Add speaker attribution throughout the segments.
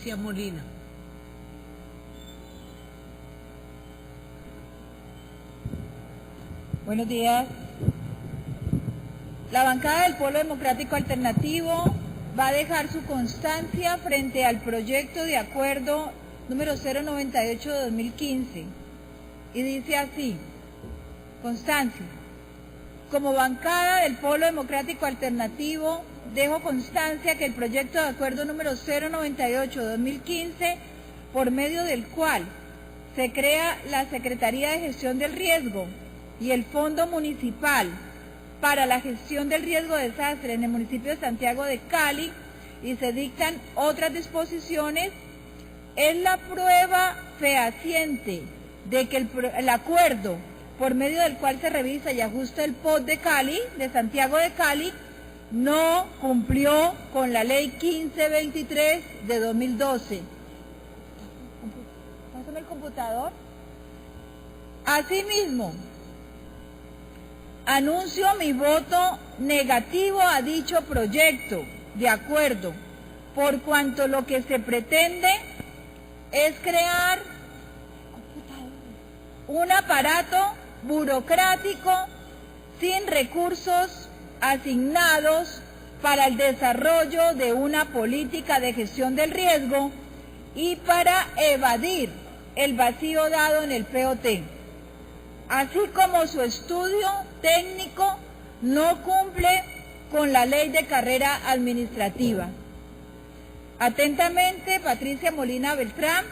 Speaker 1: Patricia Molina.
Speaker 2: Buenos días. La bancada del Polo Democrático Alternativo va a dejar su constancia frente al proyecto de acuerdo número 098 de 2015 y dice así: constancia. Como bancada del Polo Democrático Alternativo, dejo constancia que el proyecto de acuerdo número 098 de 2015, por medio del cual se crea la Secretaría de Gestión del Riesgo y el Fondo Municipal para la Gestión del Riesgo de Desastre en el municipio de Santiago de Cali y se dictan otras disposiciones, es la prueba fehaciente de que el acuerdo por medio del cual se revisa y ajusta el POT de Cali, de Santiago de Cali, no cumplió con la ley 1523 de 2012. Pásame el computador. Asimismo, anuncio mi voto negativo a dicho proyecto de acuerdo, por cuanto lo que se pretende es crear un aparato burocrático sin recursos asignados para el desarrollo de una política de gestión del riesgo y para evadir el vacío dado en el POT, así como su estudio técnico no cumple con la ley de carrera administrativa. Atentamente, Patricia Molina Beltrán,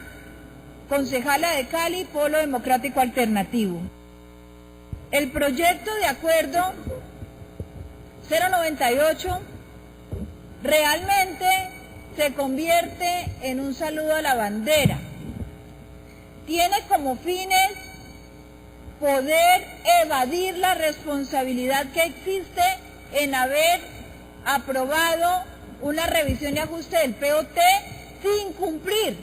Speaker 2: concejala de Cali, Polo Democrático Alternativo. El proyecto de acuerdo 098 realmente se convierte en un saludo a la bandera. Tiene como fines poder evadir la responsabilidad que existe en haber aprobado una revisión y ajuste del POT sin cumplir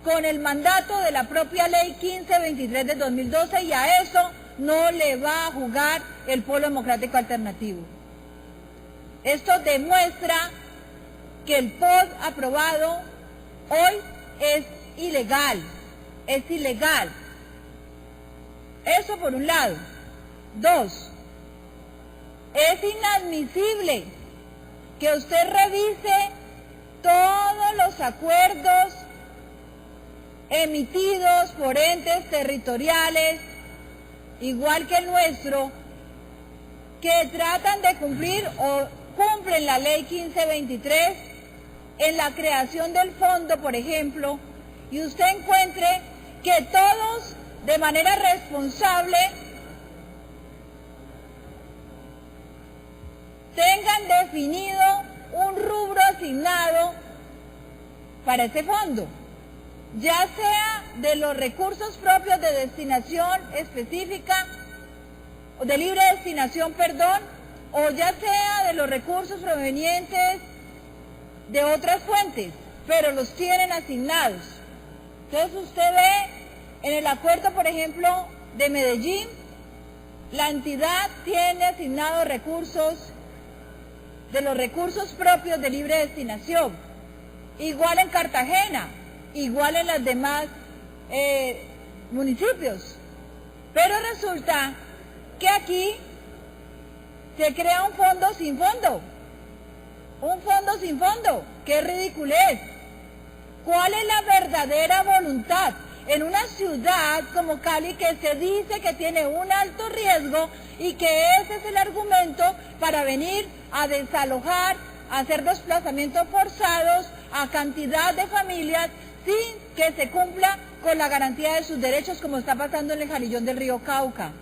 Speaker 2: con el mandato de la propia ley 1523 de 2012, y a eso no le va a jugar el Polo Democrático Alternativo. Esto demuestra que el POT aprobado hoy es ilegal, Eso por un lado. Dos, es inadmisible que usted revise todos los acuerdos emitidos por entes territoriales, igual que el nuestro, que tratan de cumplir o cumplen la ley 1523 en la creación del fondo, por ejemplo, y usted encuentre que todos de manera responsable tengan definido un rubro asignado para ese fondo, ya sea de los recursos propios de destinación específica, o de libre destinación, perdón, o ya sea de los recursos provenientes de otras fuentes, pero los tienen asignados. Entonces usted ve en el acuerdo, por ejemplo, de Medellín, la entidad tiene asignados recursos de los recursos propios de libre destinación, igual en Cartagena, igual en los demás municipios, pero resulta que aquí se crea un fondo sin fondo, ¡qué ridiculez! ¿Cuál es la verdadera voluntad en una ciudad como Cali, que se dice que tiene un alto riesgo y que ese es el argumento para venir a desalojar, a hacer desplazamientos forzados a cantidad de familias sin que se cumpla con la garantía de sus derechos, como está pasando en el Jalillón del río Cauca?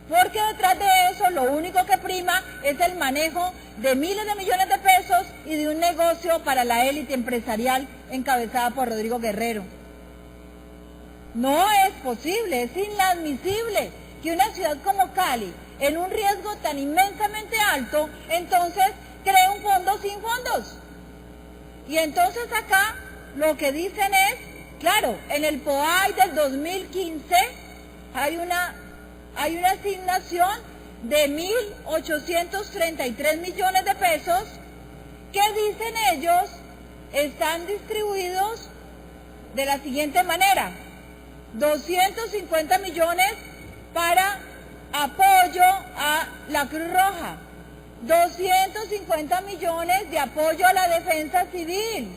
Speaker 2: Porque detrás de eso lo único que prima es el manejo de miles de millones de pesos y de un negocio para la élite empresarial encabezada por Rodrigo Guerrero. No es posible, es inadmisible que una ciudad como Cali, en un riesgo tan inmensamente alto, entonces cree un fondo sin fondos. Y entonces acá lo que dicen es, claro, en el POAI del 2015 hay una asignación de 1.833 millones de pesos que dicen ellos están distribuidos de la siguiente manera: 250 millones para apoyo a la Cruz Roja, 250 millones de apoyo a la defensa civil,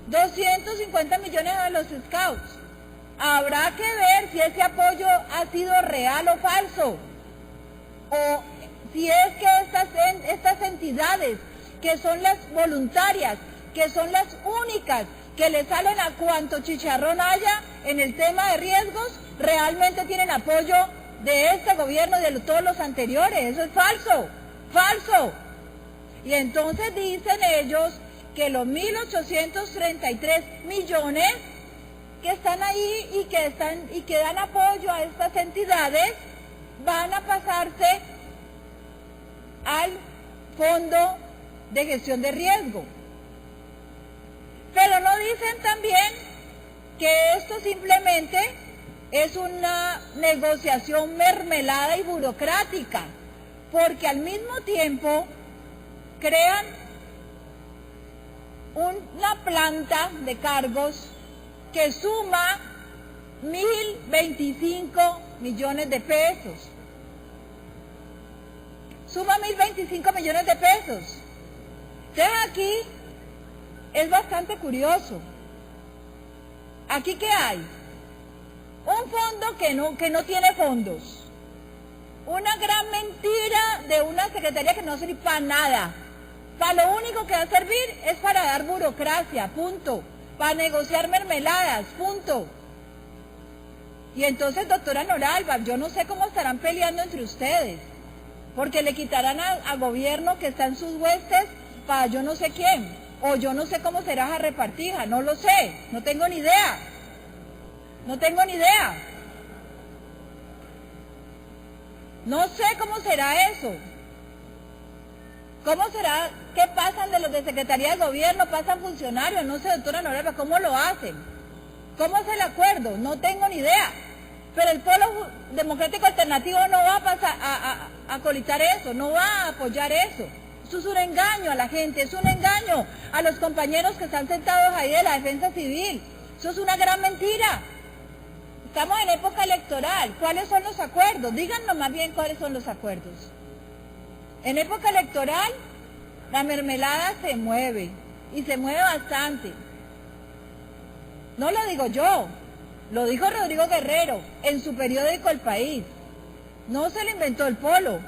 Speaker 2: 250 millones a los scouts. Habrá que ver si ese apoyo ha sido real o falso, o si es que estas entidades, que son las voluntarias, que son las únicas que le salen a cuanto chicharrón haya en el tema de riesgos, realmente tienen apoyo de este gobierno y de todos los anteriores. Eso es falso, falso. Y entonces dicen ellos que los 1.833 millones que están ahí y que dan apoyo a estas entidades van a pasarse al Fondo de Gestión de Riesgo. Pero no dicen también que esto simplemente es una negociación mermelada y burocrática, porque al mismo tiempo crean una planta de cargos que suma 1.025 millones de pesos. Suma 1.025 millones de pesos. Entonces aquí es bastante curioso. ¿Aquí qué hay? Un fondo que no tiene fondos. Una gran mentira de una secretaría que no sirve para nada. Para lo único que va a servir es para dar burocracia, punto. Para negociar mermeladas, punto. Y entonces, doctora Noralba, yo no sé cómo estarán peleando entre ustedes, porque le quitarán a gobierno que está en sus huestes para yo no sé quién, o yo no sé cómo será esa repartija, no lo sé, no tengo ni idea. No tengo ni idea. No sé cómo será eso. ¿Cómo será que pasan de los de Secretaría de Gobierno, pasan funcionarios? No sé, doctora Noralba, ¿cómo lo hacen? ¿Cómo es el acuerdo? No tengo ni idea. Pero el Polo Democrático Alternativo no va a pasar a colitar eso, no va a apoyar eso. Eso es un engaño a la gente, es un engaño a los compañeros que están sentados ahí de la defensa civil. Eso es una gran mentira. Estamos en época electoral. ¿Cuáles son los acuerdos? Díganos más bien cuáles son los acuerdos. En época electoral, la mermelada se mueve, y se mueve bastante. No lo digo yo, lo dijo Rodrigo Guerrero en su periódico El País. No se lo inventó el Polo.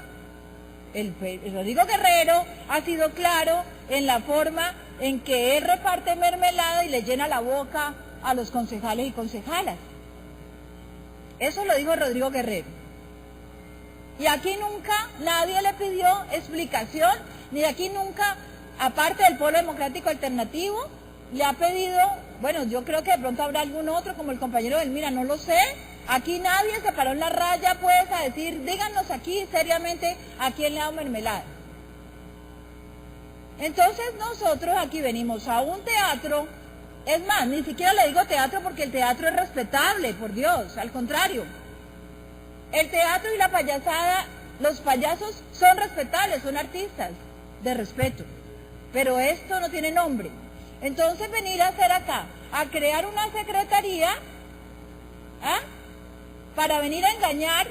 Speaker 2: El Rodrigo Guerrero ha sido claro en la forma en que él reparte mermelada y le llena la boca a los concejales y concejalas. Eso lo dijo Rodrigo Guerrero. Y aquí nunca nadie le pidió explicación, ni aquí nunca, aparte del Polo Democrático Alternativo, le ha pedido, bueno, yo creo que de pronto habrá algún otro, como el compañero Delmira, no lo sé. Aquí nadie se paró en la raya, pues, a decir, díganos aquí seriamente a quién le da mermelada. Entonces nosotros aquí venimos a un teatro, es más, ni siquiera le digo teatro porque el teatro es respetable, por Dios, al contrario. El teatro y la payasada, los payasos son respetables, son artistas de respeto, pero esto no tiene nombre. Entonces venir a hacer acá, a crear una secretaría, ¿ah?, para venir a engañar,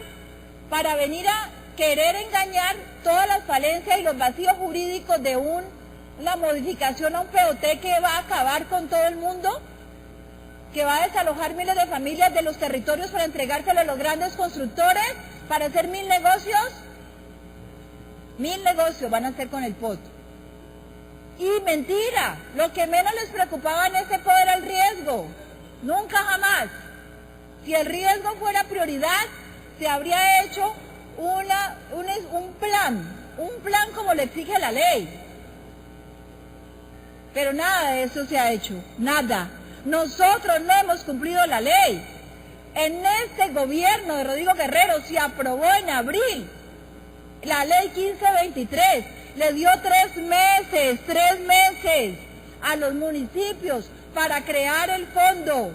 Speaker 2: para venir a querer engañar todas las falencias y los vacíos jurídicos de una modificación a un POT que va a acabar con todo el mundo, que va a desalojar miles de familias de los territorios para entregárselo a los grandes constructores, para hacer 1000 negocios. 1000 negocios van a hacer con el POT. Y mentira, lo que menos les preocupaba en ese POT era el riesgo. Nunca jamás. Si el riesgo fuera prioridad, se habría hecho un plan como le exige la ley. Pero nada de eso se ha hecho, nada. Nosotros no hemos cumplido la ley. En este gobierno de Rodrigo Guerrero se aprobó en abril la ley 1523. Le dio 3 meses a los municipios para crear el fondo.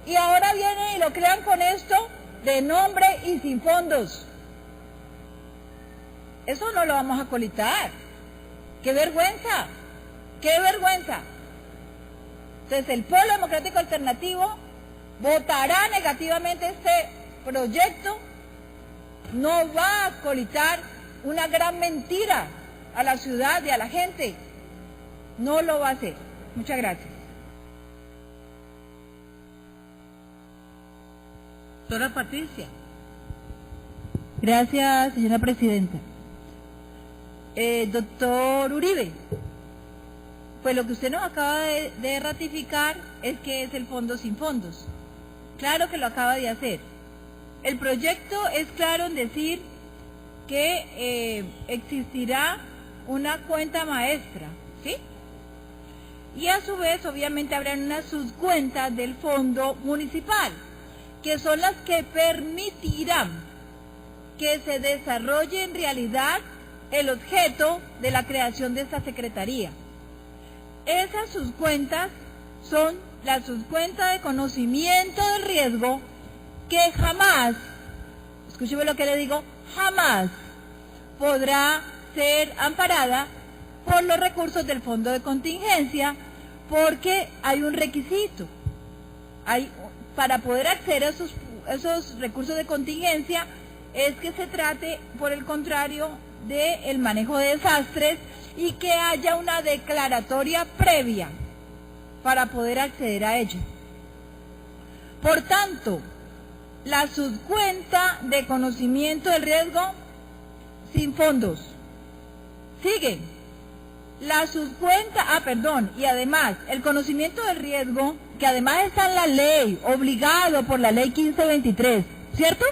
Speaker 2: Y ahora vienen y lo crean con esto de nombre y sin fondos. Eso no lo vamos a colitar. ¡Qué vergüenza! ¡Qué vergüenza! Entonces el Polo Democrático Alternativo votará negativamente este proyecto, no va a colitar una gran mentira a la ciudad y a la gente, no lo va a hacer. Muchas gracias.
Speaker 1: Doctora Patricia.
Speaker 2: Gracias, señora presidenta. Doctor Uribe, pues lo que usted nos acaba de ratificar es que es el fondo sin fondos. Claro que lo acaba de hacer. El proyecto es claro en decir que existirá una cuenta maestra, ¿sí? Y a su vez, obviamente, habrán unas subcuentas del fondo municipal, que son las que permitirán que se desarrolle en realidad el objeto de la creación de esta secretaría. Esas subcuentas son la subcuenta de conocimiento del riesgo, que jamás, escúcheme lo que le digo, jamás podrá ser amparada por los recursos del fondo de contingencia, porque hay un requisito. Para poder acceder a esos recursos de contingencia es que se trate, por el contrario, del manejo de desastres y que haya una declaratoria previa para poder acceder a ella. Por tanto, la subcuenta de conocimiento del riesgo sin fondos. Sigue. La subcuenta, y además, el conocimiento del riesgo, que además está en la ley, obligado por la ley 1523, ¿cierto?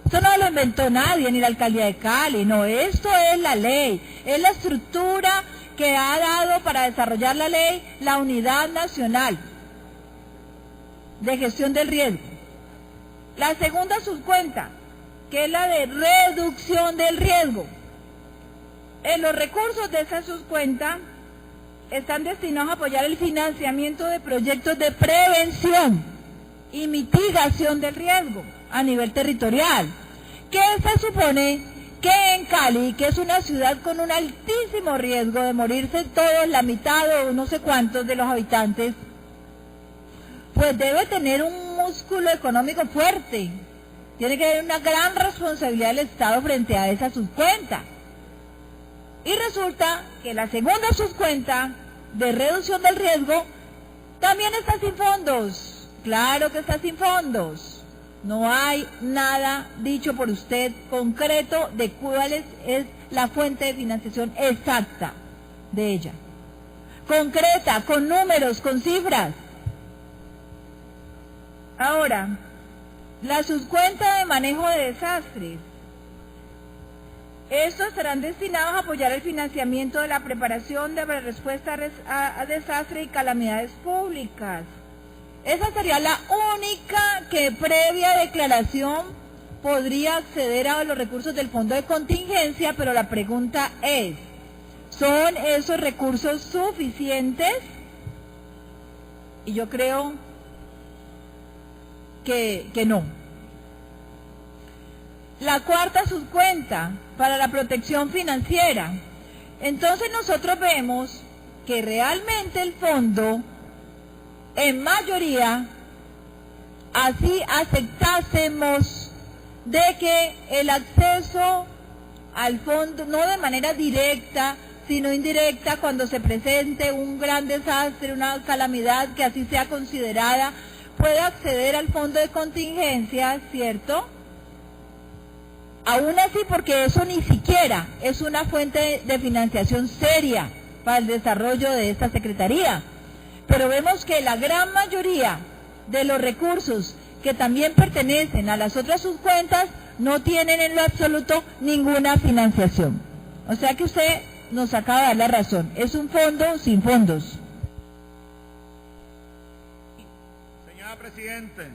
Speaker 2: Esto no lo inventó nadie, ni la alcaldía de Cali, no, esto es la ley, es la estructura que ha dado para desarrollar la ley la Unidad Nacional de Gestión del Riesgo. La segunda subcuenta, que es la de reducción del riesgo. Los recursos de esa subcuenta están destinados a apoyar el financiamiento de proyectos de prevención y mitigación del riesgo a nivel territorial, que se supone que en Cali, que es una ciudad con un altísimo riesgo de morirse todos, la mitad o no sé cuántos de los habitantes, pues debe tener un músculo económico fuerte, tiene que tener una gran responsabilidad del Estado frente a esa subcuenta. Y resulta que la segunda subcuenta de reducción del riesgo también está sin fondos. Claro que está sin fondos. No hay nada dicho por usted concreto de cuál es la fuente de financiación exacta de ella. Concreta, con números, con cifras. Ahora, la subcuenta de manejo de desastres. Estos serán destinados a apoyar el financiamiento de la preparación de respuesta a desastres y calamidades públicas. Esa sería la única que previa declaración podría acceder a los recursos del fondo de contingencia, pero la pregunta es, ¿son esos recursos suficientes? Y yo creo que no. La cuarta subcuenta para la protección financiera. Entonces nosotros vemos que realmente el fondo, en mayoría, así aceptásemos de que el acceso al fondo, no de manera directa, sino indirecta, cuando se presente un gran desastre, una calamidad que así sea considerada, puede acceder al fondo de contingencia, ¿cierto? Aún así, porque eso ni siquiera es una fuente de financiación seria para el desarrollo de esta secretaría. Pero vemos que la gran mayoría de los recursos que también pertenecen a las otras subcuentas no tienen en lo absoluto ninguna financiación. O sea que usted nos acaba de dar la razón. Es un fondo sin fondos.
Speaker 3: Señora Presidente,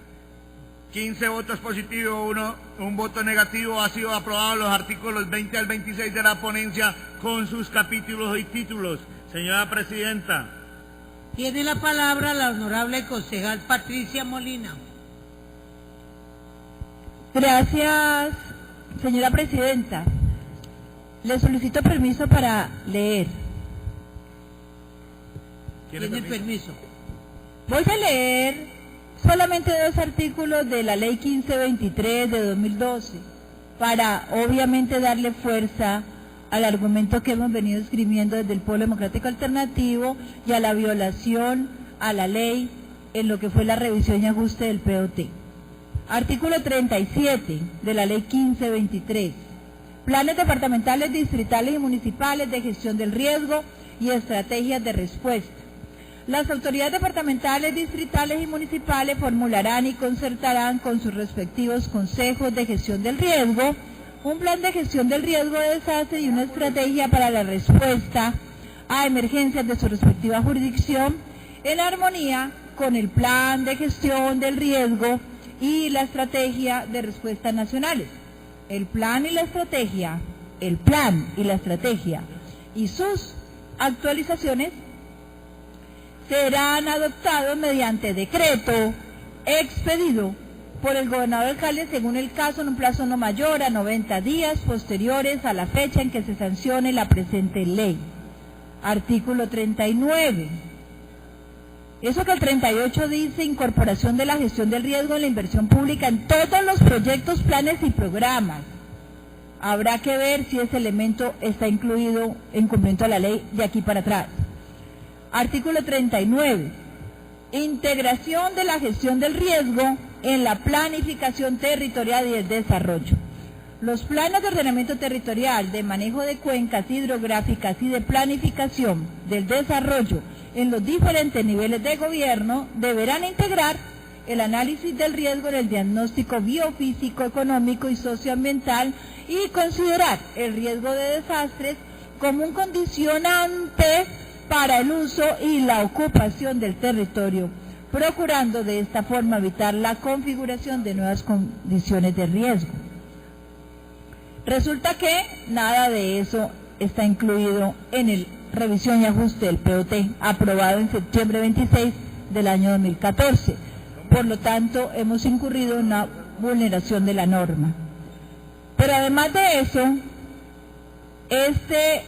Speaker 3: 15 votos positivos, un voto negativo. Ha sido aprobado los artículos 20 al 26 de la ponencia con sus capítulos y títulos. Señora Presidenta.
Speaker 1: Tiene la palabra la honorable concejal Patricia Molina.
Speaker 2: Gracias, señora Presidenta. Le solicito permiso para leer.
Speaker 1: ¿Tiene permiso?
Speaker 2: Voy a leer solamente 2 artículos de la Ley 1523 de 2012 para obviamente darle fuerza al argumento que hemos venido escribiendo desde el Polo Democrático Alternativo y a la violación a la ley en lo que fue la revisión y ajuste del POT. Artículo 37 de la Ley 1523. Planes departamentales, distritales y municipales de gestión del riesgo y estrategias de respuesta. Las autoridades departamentales, distritales y municipales formularán y concertarán con sus respectivos consejos de gestión del riesgo un plan de gestión del riesgo de desastre y una estrategia para la respuesta a emergencias de su respectiva jurisdicción en armonía con el plan de gestión del riesgo y la estrategia de respuesta nacionales. El plan y la estrategia y sus actualizaciones serán adoptados mediante decreto expedido por el gobernador alcalde según el caso en un plazo no mayor a 90 días posteriores a la fecha en que se sancione la presente ley. Artículo 39. Eso que el 38 dice incorporación de la gestión del riesgo en la inversión pública en todos los proyectos, planes y programas. Habrá que ver si ese elemento está incluido en cumplimiento de la ley de aquí para atrás. Artículo 39. Integración de la gestión del riesgo en la planificación territorial y el desarrollo. Los planes de ordenamiento territorial, de manejo de cuencas hidrográficas y de planificación del desarrollo en los diferentes niveles de gobierno deberán integrar el análisis del riesgo en el diagnóstico biofísico, económico y socioambiental y considerar el riesgo de desastres como un condicionante para el uso y la ocupación del territorio, procurando de esta forma evitar la configuración de nuevas condiciones de riesgo. Resulta que nada de eso está incluido en el revisión y ajuste del POT, aprobado en septiembre 26 del año 2014. Por lo tanto, hemos incurrido en una vulneración de la norma. Pero además de eso, este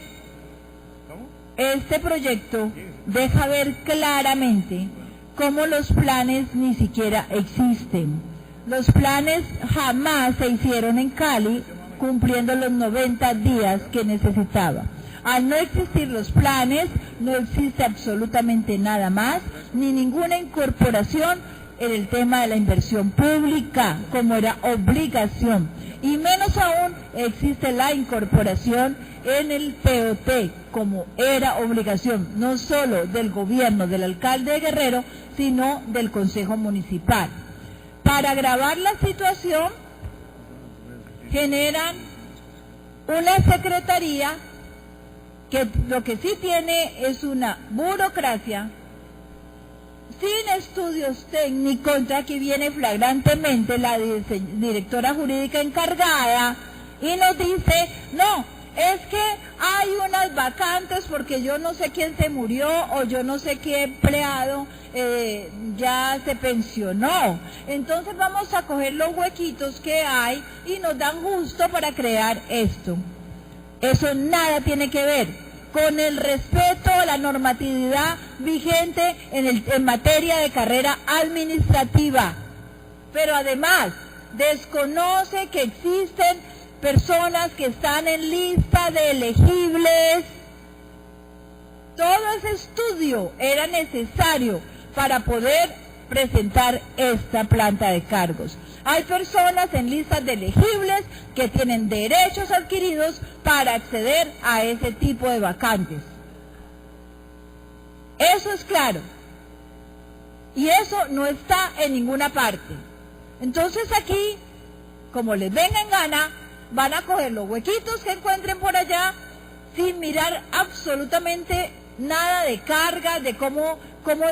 Speaker 2: proyecto deja ver claramente cómo los planes ni siquiera existen. Los planes jamás se hicieron en Cali, cumpliendo los 90 días que necesitaba. Al no existir los planes, no existe absolutamente nada más, ni ninguna incorporación en el tema de la inversión pública, como era obligación. Y menos aún existe la incorporación en el POT, como era obligación, no solo del gobierno del alcalde de Guerrero, sino del Consejo Municipal. Para agravar la situación, generan una secretaría que lo que sí tiene es una burocracia sin estudios técnicos. Aquí viene flagrantemente la directora jurídica encargada y nos dice, no, es que hay unas vacantes porque yo no sé quién se murió o yo no sé qué empleado ya se pensionó. Entonces vamos a coger los huequitos que hay y nos dan justo para crear esto. Eso nada tiene que ver con el respeto a la normatividad vigente en materia de carrera administrativa. Pero además desconoce que existen personas que están en lista de elegibles. Todo ese estudio era necesario para poder presentar esta planta de cargos. Hay personas en listas de elegibles que tienen derechos adquiridos para acceder a ese tipo de vacantes. Eso es claro. Y eso no está en ninguna parte. Entonces aquí, como les venga en gana, van a coger los huequitos que encuentren por allá sin mirar absolutamente nada de cargas, de cómo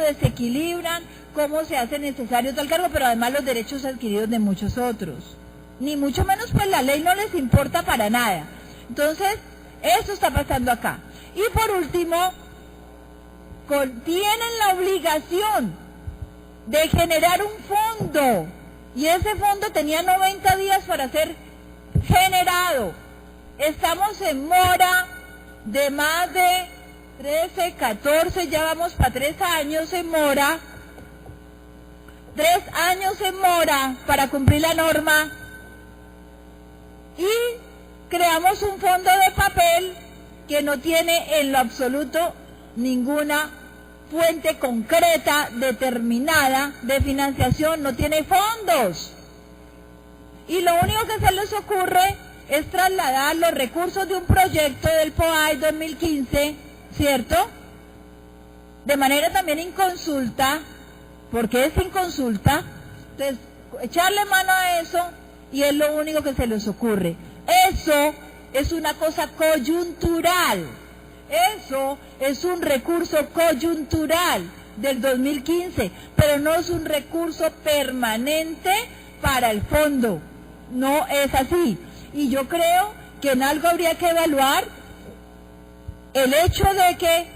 Speaker 2: desequilibran, cómo se hace necesario tal cargo, pero además los derechos adquiridos de muchos otros. Ni mucho menos pues la ley no les importa para nada. Entonces, eso está pasando acá. Y por último, tienen la obligación de generar un fondo, y ese fondo tenía 90 días para ser generado. Estamos en mora de más de 13, 14, ya vamos para 3 años en mora, 3 años en mora para cumplir la norma y creamos un fondo de papel que no tiene en lo absoluto ninguna fuente concreta, determinada de financiación, no tiene fondos. Y lo único que se les ocurre es trasladar los recursos de un proyecto del POAI 2015, ¿cierto? De manera también inconsulta, porque es inconsulta, entonces echarle mano a eso y es lo único que se les ocurre. Eso es una cosa coyuntural, eso es un recurso coyuntural del 2015, pero no es un recurso permanente para el fondo, no es así. Y yo creo que en algo habría que evaluar el hecho de que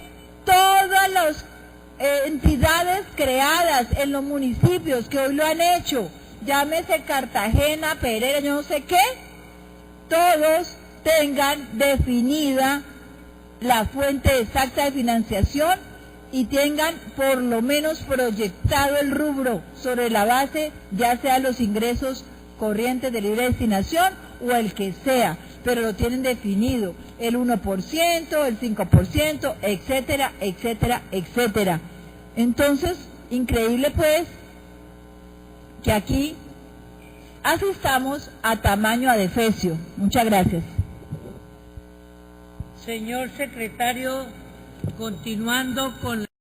Speaker 2: todas las entidades creadas en los municipios que hoy lo han hecho, llámese Cartagena, Pereira, yo no sé qué, todos tengan definida la fuente exacta de financiación y tengan por lo menos proyectado el rubro sobre la base, ya sea los ingresos corrientes de libre destinación o el que sea, pero lo tienen definido, el 1%, el 5%, etcétera, etcétera, etcétera. Entonces, increíble pues que aquí asistamos a tamaño adefesio. Muchas gracias.
Speaker 1: Señor secretario, continuando con